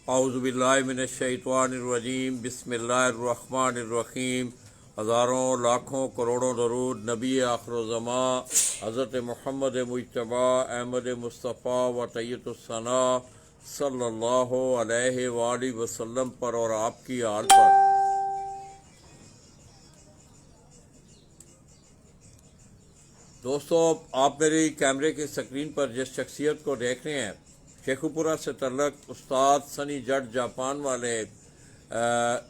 औज़ुबिल्लाहिमिनश्शैतानिर्रजीम बिस्मिल्लाहिर्रहमानिर्रहीम। हज़ारों लाखों करोड़ों दरूद नबी आखिरुज़्ज़मां हज़रत मुहम्मद मुज्तबा अहमद मुस्तफ़ा व तैय्यतुस्सना सल्लल्लाहु अलैहि वालैहि वसल्लम पर और आपकी आल पर। दोस्तों, आप मेरी कैमरे की स्क्रीन पर जिस शख्सियत को देख रहे हैं, शेखुपुरा से तल्लक उस्ताद सनी जट जापान वाले,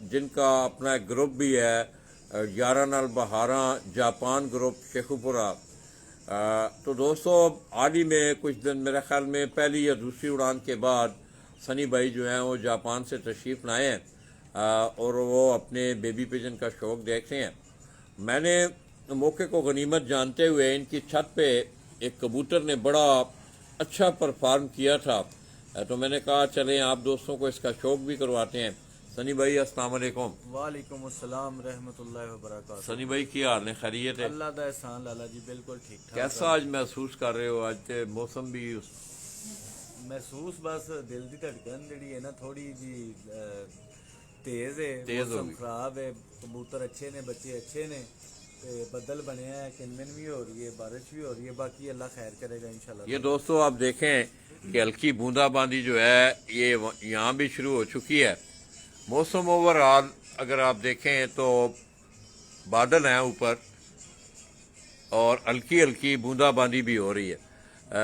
जिनका अपना एक ग्रुप भी है 11 नल 12 जापान ग्रुप शेखुपुरा। तो दोस्तों, हाल ही में कुछ दिन, मेरे ख्याल में पहली या दूसरी उड़ान के बाद सनी भाई जो हैं वो जापान से तशरीफ़ लाए हैं और वो अपने बेबी पिजन का शौक़ देख रहे हैं। मैंने मौके को गनीमत जानते हुए इनकी छत पे एक कबूतर ने बड़ा अच्छा परफॉर्म किया था, तो मैंने कहा चलें आप दोस्तों को इसका शौक़ भी करवाते हैं। सनी भाई अस्सलाम वालेकुम। वालेकुम अस्सलाम रहमतुल्लाहि व बरकातहू। सनी भाई की हाल है, खैरियत है? अल्लाह दा एहसान लाला जी, बिल्कुल ठीक ठाक। कैसा आज महसूस कर रहे हो? आज ते मौसम भी महसूस बस दिल की धड़कन जी है ना थोड़ी जी तेज है, तेज मौसम होगी। खराब है, कबूतर अच्छे ने, बच्चे अच्छे ने, बदल बने हैं, किनमिन भी हो रही है, बारिश भी हो रही है, बाकी अल्लाह खैर करेगा इंशाल्लाह। ये दोस्तों आप देखें कि हल्की बूंदाबांदी जो है ये यहाँ भी शुरू हो चुकी है। मौसम ओवरऑल अगर आप देखें तो बादल हैं ऊपर और हल्की हल्की बूंदाबांदी भी हो रही है।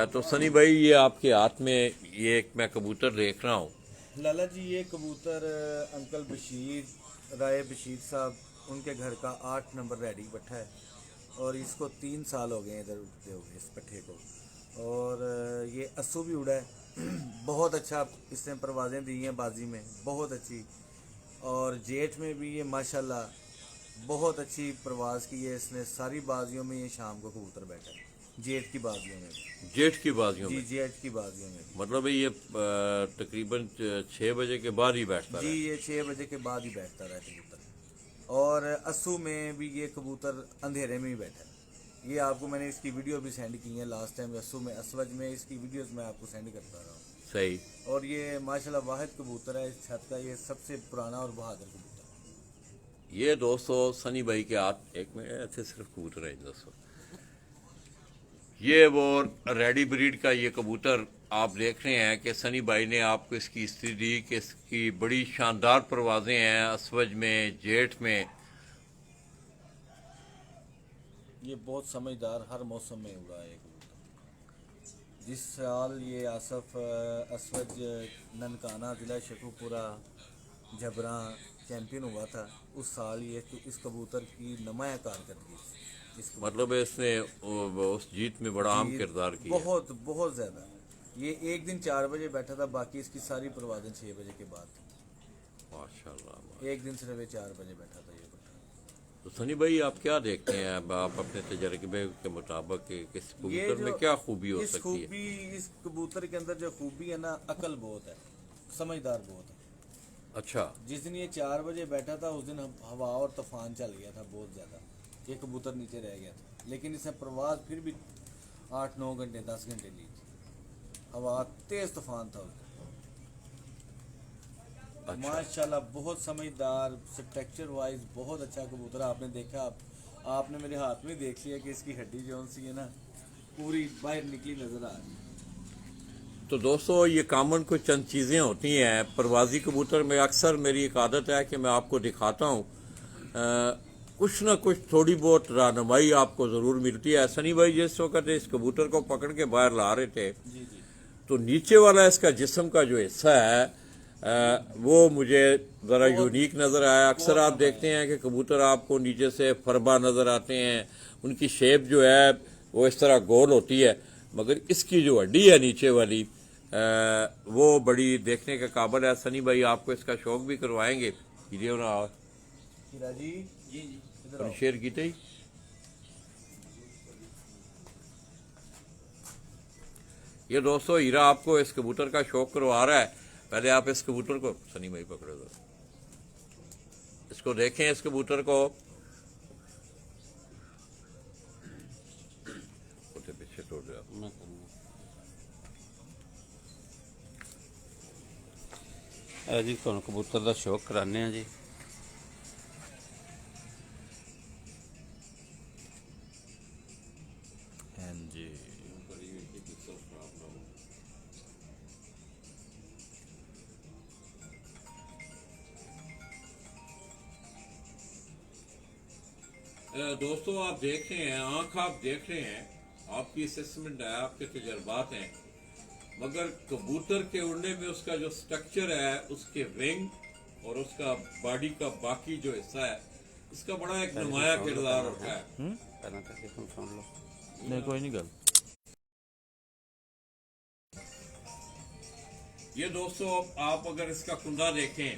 तो सनी भाई ये आपके हाथ में ये एक मैं कबूतर देख रहा हूँ। लाला जी ये कबूतर अंकल बशीर राय बशीर साहब उनके घर का 8 नंबर रेडी पट्ठा है और इसको 3 साल हो गए इधर उठते हुए इस पट्ठे को। और ये अस्सू भी उड़ा है बहुत अच्छा इसने परवाज़ें दी हैं बाजी में, बहुत अच्छी। और जेठ में भी ये माशाल्लाह बहुत अच्छी परवाज़ की है इसने, सारी बाजियों में ये शाम को कबूतर बैठा है, जेठ की बाजियों में भी। जेठ की बाजियों जी में? जेठ की बाजियों में भी। मतलब ये तकरीबन 6 बजे के बाद ही बैठता जी है? ये 6 बजे के बाद ही बैठता रहा कबूतर। और अस्सू में भी ये कबूतर अंधेरे में ही बैठा है। ये आपको मैंने इसकी वीडियो भी सेंड की है लास्ट टाइम, अस्सू में असवज में इसकी वीडियोस मैं आपको सेंड करता रहा हूँ। सही। और ये माशाल्लाह वाहिद कबूतर है इस छत का, ये सबसे पुराना और बहादुर कबूतर है। ये दोस्तों सनी भाई के हाथ एक में ऐसे सिर्फ कबूतर है दोस्तों। ये वो रेडी ब्रीड का ये कबूतर आप देख रहे हैं कि सनी भाई ने आपको इसकी स्थिति दी कि इसकी बड़ी शानदार परवाजें हैं असवज में, जेठ में। ये बहुत समझदार, हर मौसम में उड़ा है कबूतर। जिस साल ये आसफ असवज ननकाना ज़िला शेखुपुरा जबरा चैम्पियन हुआ था, उस साल ये इस कबूतर की नुमाया कारकर्दगी इस मतलब इसने उस जीत में बड़ा अहम किरदार किया। बहुत बहुत ज़्यादा। ये एक दिन 4 बजे बैठा था, बाकी इसकी सारी परवाज़ें 6 बजे के बाद थी। माशाल्लाह। एक दिन सिर्फ 4 बजे बैठा था ये बच्चा। तो सनी भाई आप क्या देखते हैं अब आप अपने तजर्बे के मुताबिक कि इस ये कबूतर में जो क्या खूबी हो सकती है? इस कबूतर के अंदर जो खूबी है ना, अकल बहुत है, समझदार बहुत है। अच्छा। जिस दिन ये 4 बजे बैठा था उस दिन हवा और तूफान चल गया था बहुत ज़्यादा, ये कबूतर नीचे रह गया था, लेकिन इसने प्रवास फिर भी 8-9 घंटे 10 घंटे ली थी। हवा तेज़ तूफान था उस दिन। अच्छा। माशाल्लाह बहुत समझदार, स्ट्रक्चर वाइज बहुत अच्छा कबूतर। आपने देखा, आपने मेरे हाथ में देख लिया कि इसकी हड्डी जो सी है ना पूरी बाहर निकली नज़र आ रही है। तो दोस्तों ये कामन कुछ चंद चीज़ें होती हैं परवाजी कबूतर में। अक्सर मेरी एक आदत है कि मैं आपको दिखाता हूँ, कुछ ना कुछ थोड़ी बहुत रहनुमाई आपको ज़रूर मिलती है। सनी भाई जिस वक्त इस कबूतर को पकड़ के बाहर ला रहे थे जी जी। तो नीचे वाला इसका जिस्म का जो हिस्सा है वो मुझे ज़रा यूनिक नज़र आया। अक्सर आप देखते हैं कि कबूतर आपको नीचे से फरबा नज़र आते हैं, उनकी शेप जो है वो इस तरह गोल होती है, मगर इसकी जो हड्डी है नीचे वाली वो बड़ी देखने के काबिल है। सनी भाई आपको इसका शौक भी करवाएंगे। हीरा जी जी जी इधर आओ। शेयर की थी। ये दोस्तों हीरा आपको इस कबूतर का शौक करवा रहा है। पहले आप इस कबूतर को, सनी भाई पकड़े दो, इसको देखें, इस कबूतर को पीछे तोड़ दिया। जी ਤੁਹਾਨੂੰ ਕਬੂਤਰ ਦਾ ਸ਼ੌਕ ਕਰਾਉਂਦੇ ਆ ਜੀ। हाँ जी। दोस्तों आप देख रहे हैं, आंख आप देख रहे हैं, आपकी असेसमेंट है, आपके तजर्बात हैं, मगर कबूतर के उड़ने में उसका जो स्ट्रक्चर है, उसके विंग और उसका बॉडी का बाकी जो हिस्सा है, इसका बड़ा एक नुमाया किरदार होता है। ਪਹਿਲਾਂ ਕਰਕੇ तुम सुन लो। नहीं कोई नहीं गल। ये दोस्तों आप अगर इसका कुंदा देखें,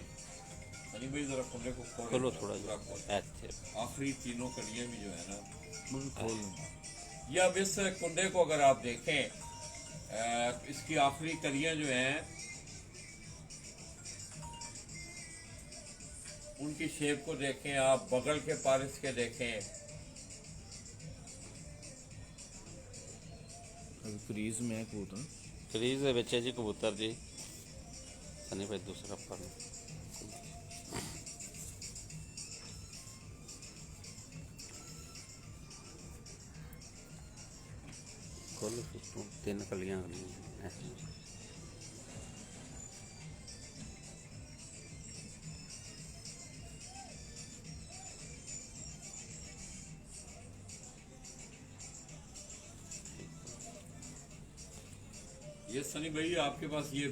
सनी भाई जरा कुंडे को खोलो थोड़ा पूरा सा खोलो। ऐसे। आखिरी तीनों कलियां भी जो है ना, खोल। ये अब इस कुंडे को अगर आप देखें, इसकी आखिरी कलियां जो हैं उनकी शेप को देखें, आप बगल के पार इसके देखें, अभी क्रीज में है कबूतर। ਕਰੀਜ਼ ਦੇ ਵਿੱਚ ਹੈ ਜੀ ਕਬੂਤਰ ਜੀ। ਸਨੀ ਭਾਈ ਦੂਸਰਾ ਪਰ ਖੋਲੋ ਤੋਂ ਤਿੰਨ ਕਲੀਆਂ ਹੋਈਆਂ ਐ। ये सनी भाई आपके पास ये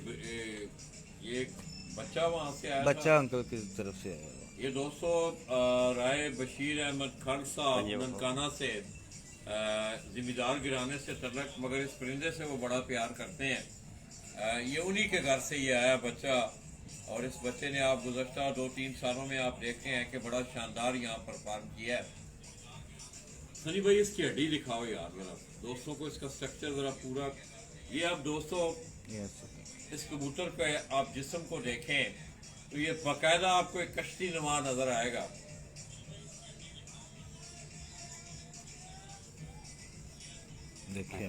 बच्चा वहां से आया बच्चा अंकल की तरफ से आया हुआ। ये दोस्तों राय बशीर अहमद खान साहब ननकाना से जिम्मेदार गिराने से तलक, मगर इस परिंदे से वो बड़ा प्यार करते हैं। ये उन्हीं के घर से ये आया बच्चा, और इस बच्चे ने आप गुज़श्ता 2-3 सालों में आप देखते हैं कि बड़ा शानदार यहाँ परफॉर्म किया है। सनी भाई इसकी हड्डी दिखाओ यार जरा दोस्तों को, इसका स्ट्रक्चर जरा पूरा। ये आप दोस्तों इस कबूतर का आप जिस्म को देखें तो ये बाकायदा आपको एक कश्ती नुमा नजर आएगा। देखिए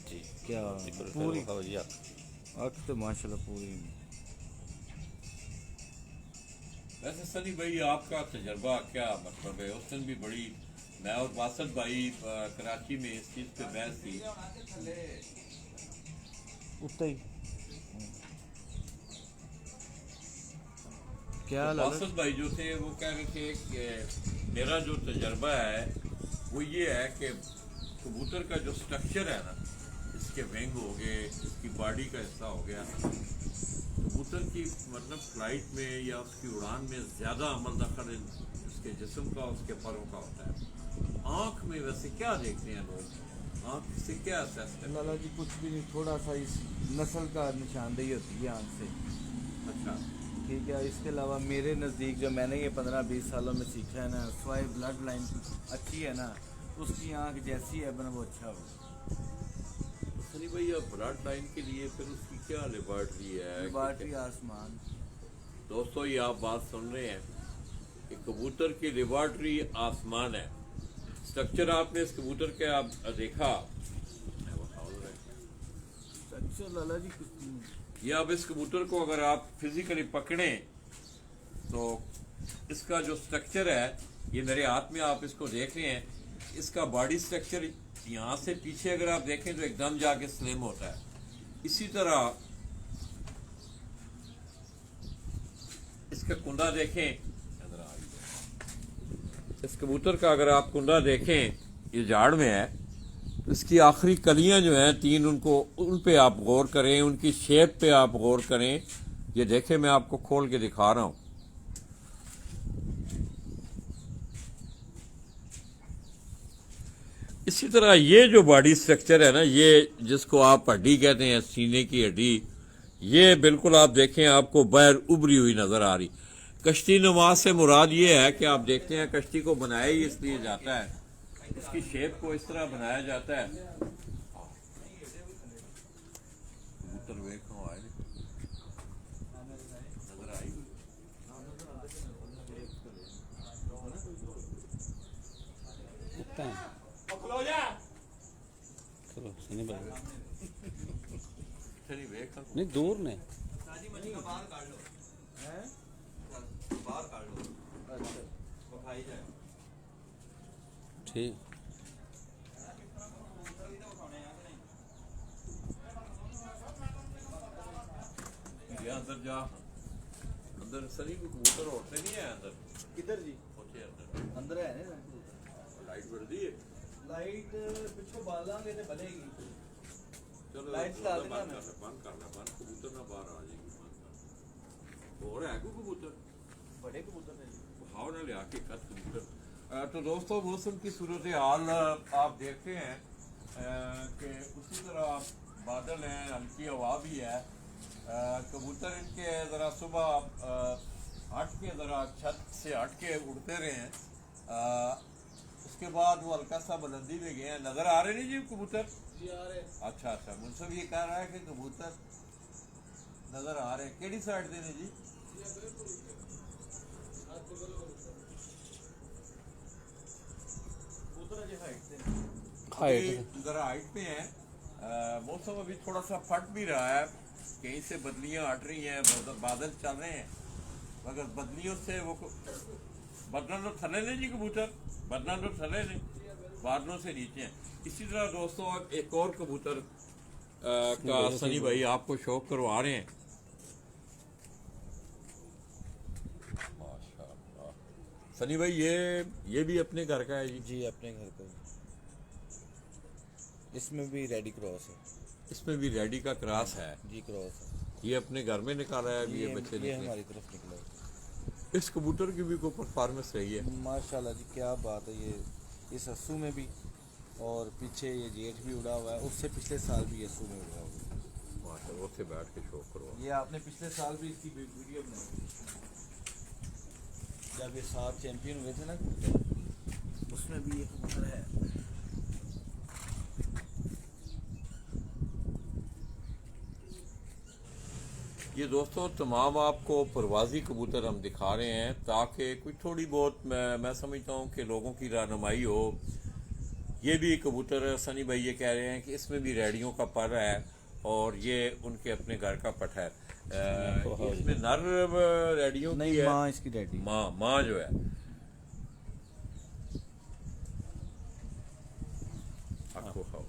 जी क्या पूरी पूरी जी आप आँख तो माशाल्लाह पूरी। वैसे सनी भाई आपका तजर्बा क्या मतलब है? उस दिन भी बड़ी, मैं और बासत भाई कराची में इस चीज़ पे बहस थी। उतना ही क्या तो बासत भाई जो थे वो कह रहे थे कि मेरा जो तजर्बा है वो ये है कि कबूतर का जो स्ट्रक्चर है ना, इसके विंग हो गए, इसकी बॉडी का हिस्सा हो गया, कबूतर की मतलब फ्लाइट में या उसकी उड़ान में ज़्यादा अमल दखल उसके जिस्म का, उसके परों का होता है। आँख में वैसे क्या देखते हैं लोग, आँख से क्या असेस करते हैं? लाला जी कुछ भी नहीं, थोड़ा सा इस नस्ल का निशानदेही होती है आँख से। अच्छा ठीक है, इसके अलावा मेरे नज़दीक जो मैंने ये 15-20 सालों में सीखा है ना, स्वाई ब्लड लाइन अच्छी है ना, उसकी आँख जैसी है बना वो अच्छा हो। सनी भाई अब ब्लड लाइन के लिए फिर उसकी क्या लेबॉर्ट्री है? लेबॉर्ट्री आसमान। दोस्तों ये आप बात सुन रहे हैं कि कबूतर की लेबॉर्ट्री आसमान है। स्ट्रक्चर आपने इस कबूतर के आप देखा, अच्छा लाला जी कुछ ये अब इस कबूतर को अगर आप फिजिकली पकड़ें तो इसका जो स्ट्रक्चर है, ये मेरे हाथ में आप इसको देख रहे हैं, इसका बॉडी स्ट्रक्चर यहाँ से पीछे अगर आप देखें तो एकदम जाके स्लिम होता है। इसी तरह इसका कुंडा देखें, इस कबूतर का अगर आप कुंडा देखें, ये झाड़ में है, तो इसकी आखिरी कलियां जो हैं 3, उन पे आप गौर करें, उनकी शेप पे आप गौर करें। ये देखें, मैं आपको खोल के दिखा रहा हूं। इसी तरह ये जो बॉडी स्ट्रक्चर है ना, ये जिसको आप हड्डी कहते हैं, सीने की हड्डी, ये बिल्कुल आप देखें आपको बाहर उभरी हुई नजर आ रही। कश्ती नुमा से मुराद ये है कि आप देखते हैं कश्ती को बनाया ही इसलिए जाता है, इसकी शेप को इस तरह बनाया जाता है। सकते हैं चलो सनी भाई नहीं दूर ने ठीक ये अंदर जा अंदर सनी को कबूतर होते नहीं है अंदर किधर जी होते अंदर अंदर है ना लाइट बढ़ दी है लाइट पिछो बालांगे ते बलेगी चलो लाइट डाल देना बंद करना बंद कबूतर ना बाहर आ जाएगी और है कोई कबूतर बड़े कबूतर है भाव ना ले आके कद कबूतर तो दोस्तों मौसम की सूरत हाल आप देखते हैं कि उसी तरह बादल हैं हल्की हवा भी है कबूतर इनके ज़रा सुबह हट के ज़रा छत से हट के उड़ते रहे हैं उसके बाद वो हल्का सा बुलंदी में गए हैं नज़र आ रहे नहीं जी कबूतर जी आ रहे अच्छा अच्छा मुनसब ये कह रहा है कि कबूतर नज़र आ रहे हैं केड़ी साइड दे ने जी कबूतर जी हाइट से हाइट अभी जरा हाइट पे है मौसम अभी थोड़ा सा फट भी रहा है कहीं से बदलियां हट रही हैं बादल चल रहे हैं मगर बदलियों से वो बदल तो थले ने जी कबूतर बदल तो थले ने बादलों से नीचे हैं इसी तरह दोस्तों एक और कबूतर का सनी भाई आपको शौक करवा रहे हैं माशाल्लाह सनी भाई ये भी अपने घर का है जी जी अपने घर का इसमें भी रेडी क्रॉस है इसमें भी रेडी का क्रॉस है जी क्रॉस है ये अपने घर में निकाला है अभी ये बच्चे ये निकले हमारी तरफ निकला है इस कबूतर की भी कोई परफॉर्मेंस रही है माशाल्लाह जी क्या बात है ये इस अस्सू में भी और पीछे ये जेठ भी उड़ा हुआ है उससे पिछले साल भी अस्सू में उड़ा हुआ है माशाल्लाह उससे बैठ के शौक करो ये आपने पिछले साल भी इसकी वीडियो बनाई जब ये 7 चैंपियन हुए थे ना उसमें भी ये कबूतर है ये दोस्तों तमाम आपको परवाजी कबूतर हम दिखा रहे हैं ताकि कोई थोड़ी बहुत मैं समझता हूँ कि लोगों की रहनुमाई हो ये भी कबूतर सनी भाई ये कह रहे हैं कि इसमें भी रेडियों का पर है और ये उनके अपने घर का पट है इसमें नर रेडियों नहीं की है माँ इसकी रेडी माँ जो है आपको खाओ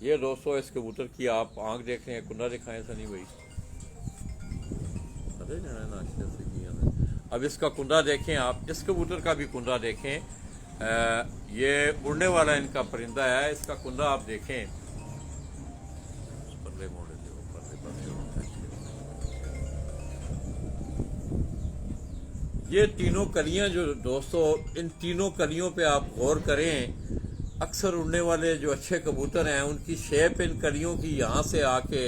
ये दोस्तों इस कबूतर की आप आंख देख रहे हैं कुंडा दिखाएं सनी भाई अरे जाना नाश्ते से किया अब इसका कुंडा देखें आप इस कबूतर का भी कुंडा देखें ये उड़ने वाला इनका परिंदा है इसका कुंडा आप देखें परले मोड़े से वो परले पासे ये तीनों कलियां जो दोस्तों इन तीनों कलियों पे आप गौर करें अक्सर उड़ने वाले जो अच्छे कबूतर हैं उनकी शेप इन कलियों की यहाँ से आके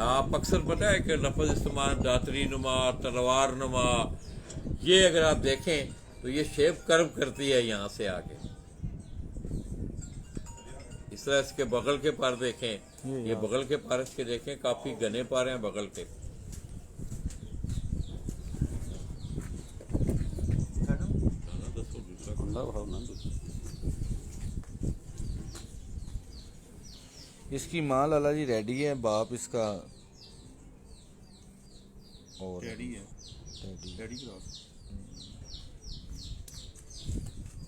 आप अक्सर पता है कि लफ्ज़ इस्तेमाल दातरी नुमा तलवार नुमा ये अगर आप देखें तो ये शेप कर्व करती है यहाँ से आके इस तरह इसके बगल के पर देखें ये बगल के पर इसके देखें काफ़ी घने पर हैं बगल के इसकी माँ लाला जी रेडी है बाप इसका और रेडी है रेडी रेडी क्रॉस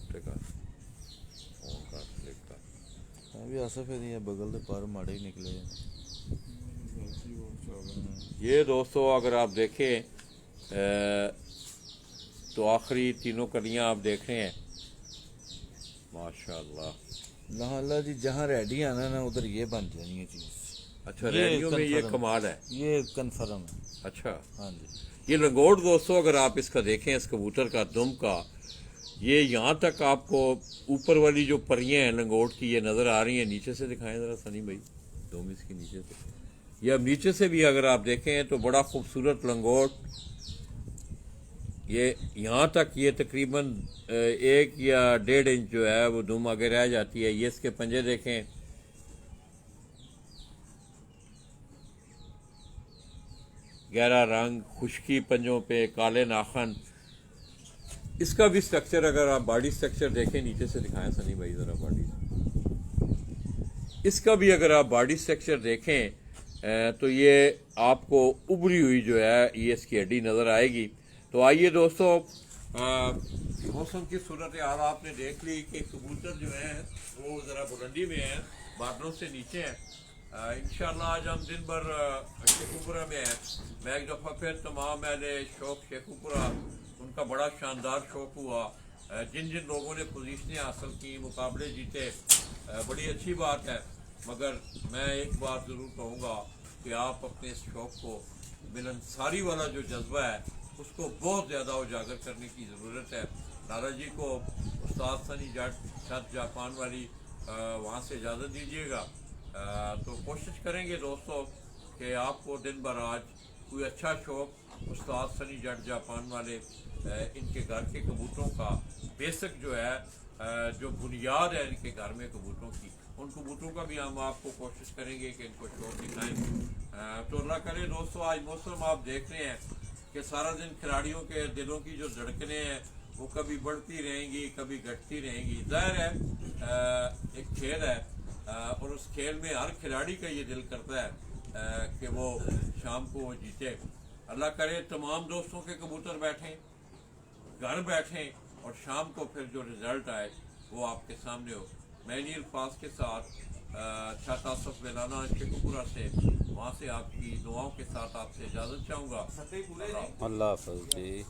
ठीक है फोन का क्लिक का मैं भी आसफ है ये बगल दे पर माड़े ही निकले ये दोस्तों अगर आप देखें तो आखिरी तीनों कलियां आप देख रहे हैं माशाल्लाह लाला जी जहाँ रेडी आना ना उधर ये बन जानी है चीज अच्छा रेडियो में ये कमाल है ये कंफर्म है अच्छा हाँ जी ये लंगोट दोस्तों अगर आप इसका देखें इस कबूतर का दुम का ये यहाँ तक आपको ऊपर वाली जो परियां हैं लंगोट की ये नज़र आ रही हैं नीचे से दिखाएं ज़रा सनी भाई दुम इसकी नीचे से ये अब नीचे से भी अगर आप देखें तो बड़ा खूबसूरत लंगोट, ये यहाँ तक ये तकरीबन 1 या 1.5 इंच जो है वो दुम आगे रह जाती है। ये इसके पंजे देखें, गहरा रंग, खुश्की पंजों पे, काले नाखन। इसका भी स्ट्रक्चर अगर आप बॉडी स्ट्रक्चर देखें, नीचे से दिखाएं सनी भाई ज़रा बॉडी, इसका भी अगर आप बॉडी स्ट्रक्चर देखें तो ये आपको उभरी हुई जो है ये इसकी हड्डी नज़र आएगी। तो आइए दोस्तों, मौसम की सूरत हाल आपने देख ली कि कबूतर जो है वो ज़रा बुलंदी में है, बादलों से नीचे है। इंशाल्लाह आज हम दिन भर शेखुपुरा में हैं। मैं एक दफ़ा फिर तमाम अहले शौक शेखुपुरा, उनका बड़ा शानदार शौक हुआ। जिन जिन लोगों ने पोजीशनें हासिल की, मुकाबले जीते, बड़ी अच्छी बात है। मगर मैं एक बात ज़रूर कहूँगा कि आप अपने इस शौक़ को, मिलनसारी वाला जो जज्बा है, उसको बहुत ज़्यादा उजागर करने की ज़रूरत है। लाला जी को उस्ताद सनी जट जापान वाली वहाँ से इजाज़त दीजिएगा। तो कोशिश करेंगे दोस्तों कि आपको दिन भर आज कोई अच्छा शौक़ उस्ताद सनी जट जापान वाले इनके घर के कबूतरों का बेसिक जो है, जो बुनियाद है इनके घर में कबूतरों की, उन कबूतरों का भी हम आपको कोशिश करेंगे कि इनको शौक दिखाएं। तो अल्लाह करे दोस्तों, आज मौसम आप देख रहे हैं कि सारा दिन खिलाड़ियों के दिलों की जो धड़कनें हैं वो कभी बढ़ती रहेंगी, कभी घटती रहेंगी। जाहिर है एक खेल है और उस खेल में हर खिलाड़ी का ये दिल करता है कि वो शाम को वो जीते। अल्लाह करे तमाम दोस्तों के कबूतर बैठें, घर बैठें और शाम को फिर जो रिज़ल्ट आए वो आपके सामने हो। मैं नीर फास के साथ छातासफ बेलाना शेखुपुरा से, वहाँ से आपकी दुआओं के साथ आपसे इजाज़त चाहूँगा। अल्लाह हाफ़िज़ जी।